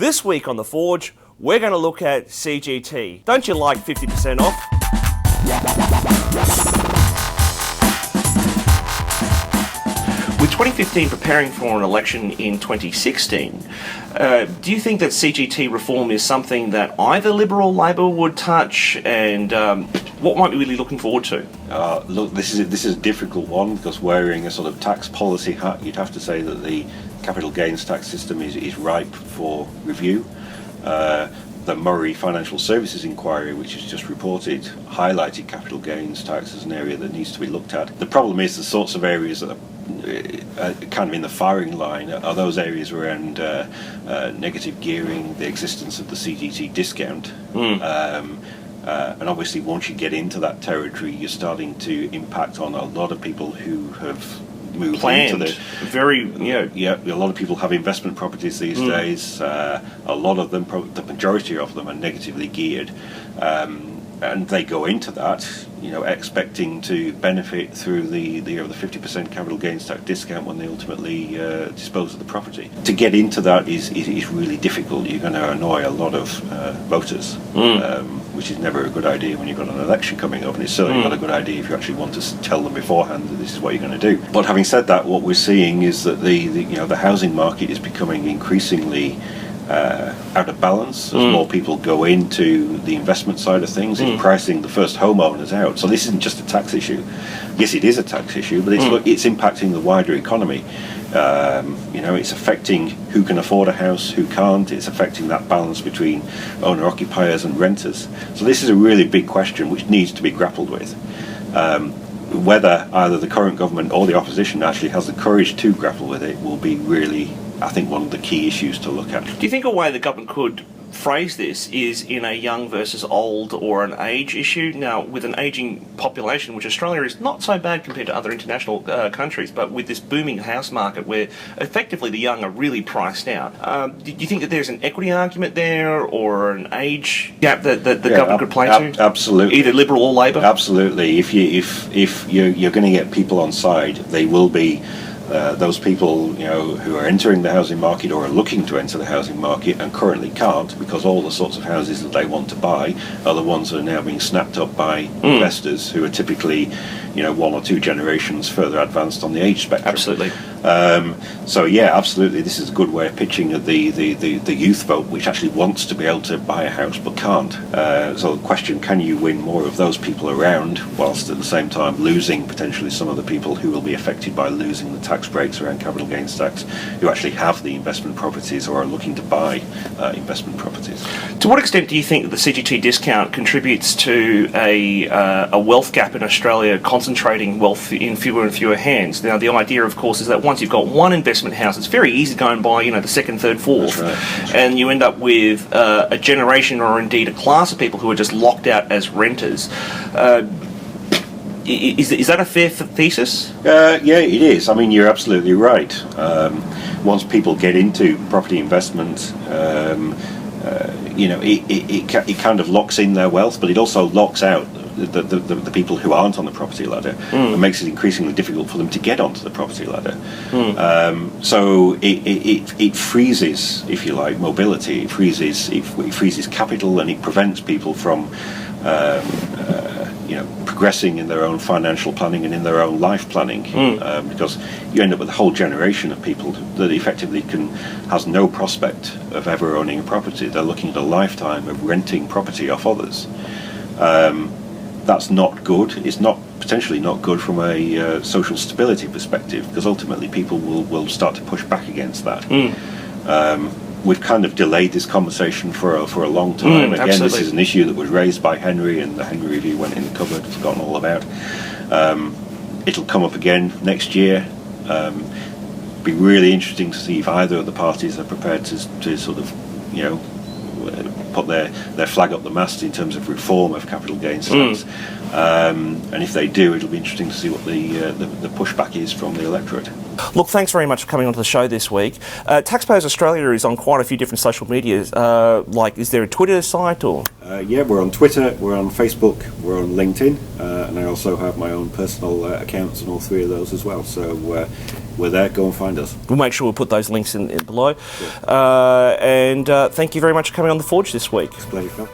This week on The Forge, we're going to look at CGT. Don't you like 50% off? With 2015 preparing for an election in 2016, do you think that CGT reform is something that either Liberal or Labor would touch, and what might we really looking forward to? Look, this is a difficult one, because wearing a sort of tax policy hat, you'd have to say that the capital gains tax system is ripe for review. The Murray Financial Services Inquiry, which is just reported, highlighted capital gains tax as an area that needs to be looked at. The problem is the sorts of areas that are kind of in the firing line are those areas around negative gearing, the existence of the CGT discount. And obviously once you get into that territory, you're starting to impact on a lot of people who have moved into the a lot of people have investment properties these days. A lot of them, the majority of them, are negatively geared, and they go into that, expecting to benefit through the 50% capital gains tax discount when they ultimately dispose of the property. To get into that is really difficult. You're going to annoy a lot of voters, which is never a good idea when you've got an election coming up, and it's certainly not a good idea if you actually want to tell them beforehand that this is what you're going to do. But having said that, what we're seeing is that the housing market is becoming increasingly out of balance as more people go into the investment side of things. It's pricing the first homeowners out. So this isn't just a tax issue. Yes, it is a tax issue, but it's impacting the wider economy. It's affecting who can afford a house, who can't. It's affecting that balance between owner-occupiers and renters. So this is a really big question which needs to be grappled with. Whether either the current government or the opposition actually has the courage to grapple with it will be really, I think, one of the key issues to look at. Do you think a way the government could phrase this is in a young versus old or an age issue? Now, with an ageing population, which Australia is not so bad compared to other international countries, but with this booming house market where effectively the young are really priced out, do you think that there's an equity argument there or an age gap that the government could play to? Absolutely. Either Liberal or Labor? Absolutely. If you're going to get people on side, they will be those people who are entering the housing market or are looking to enter the housing market and currently can't, because all the sorts of houses that they want to buy are the ones that are now being snapped up by investors who are typically one or two generations further advanced on the age spectrum. Absolutely. Absolutely, this is a good way of pitching at the youth vote, which actually wants to be able to buy a house but can't. So the question, can you win more of those people around whilst at the same time losing potentially some of the people who will be affected by losing the tax breaks around capital gains tax, who actually have the investment properties or are looking to buy investment properties? To what extent do you think that the CGT discount contributes to a wealth gap in Australia, concentrating wealth in fewer and fewer hands? Now, the idea, of course, is that once you've got one investment house, it's very easy to go and buy, the second, third, fourth. That's right. And you end up with a generation or indeed a class of people who are just locked out as renters. Is that a fair thesis? Yeah, it is. I mean, you're absolutely right. Once people get into property investment, it kind of locks in their wealth, but it also locks out the people who aren't on the property ladder, and makes it increasingly difficult for them to get onto the property ladder. So it freezes, if you like, mobility. It freezes capital, and it prevents people from progressing in their own financial planning and in their own life planning, because you end up with a whole generation of people that effectively has no prospect of ever owning a property. They're looking at a lifetime of renting property off others. That's not good. It's potentially not good from a social stability perspective, because ultimately people will start to push back against that. We've kind of delayed this conversation for a long time. Again, absolutely. This is an issue that was raised by Henry, and the Henry Review went in the cupboard, forgotten all about. It'll come up again next year. Be really interesting to see if either of the parties are prepared to sort of, put their flag up the mast in terms of reform of capital gains tax. And if they do, it'll be interesting to see what the pushback is from the electorate. Look, thanks very much for coming onto the show this week. Taxpayers Australia is on quite a few different social medias. Is there a Twitter site or? Yeah, we're on Twitter, we're on Facebook, we're on LinkedIn, and I also have my own personal accounts on all three of those as well. So we're there. Go and find us. We'll make sure we'll put those links in below. Sure. And thank you very much for coming on The Forge this week. It's a pleasure, Phil.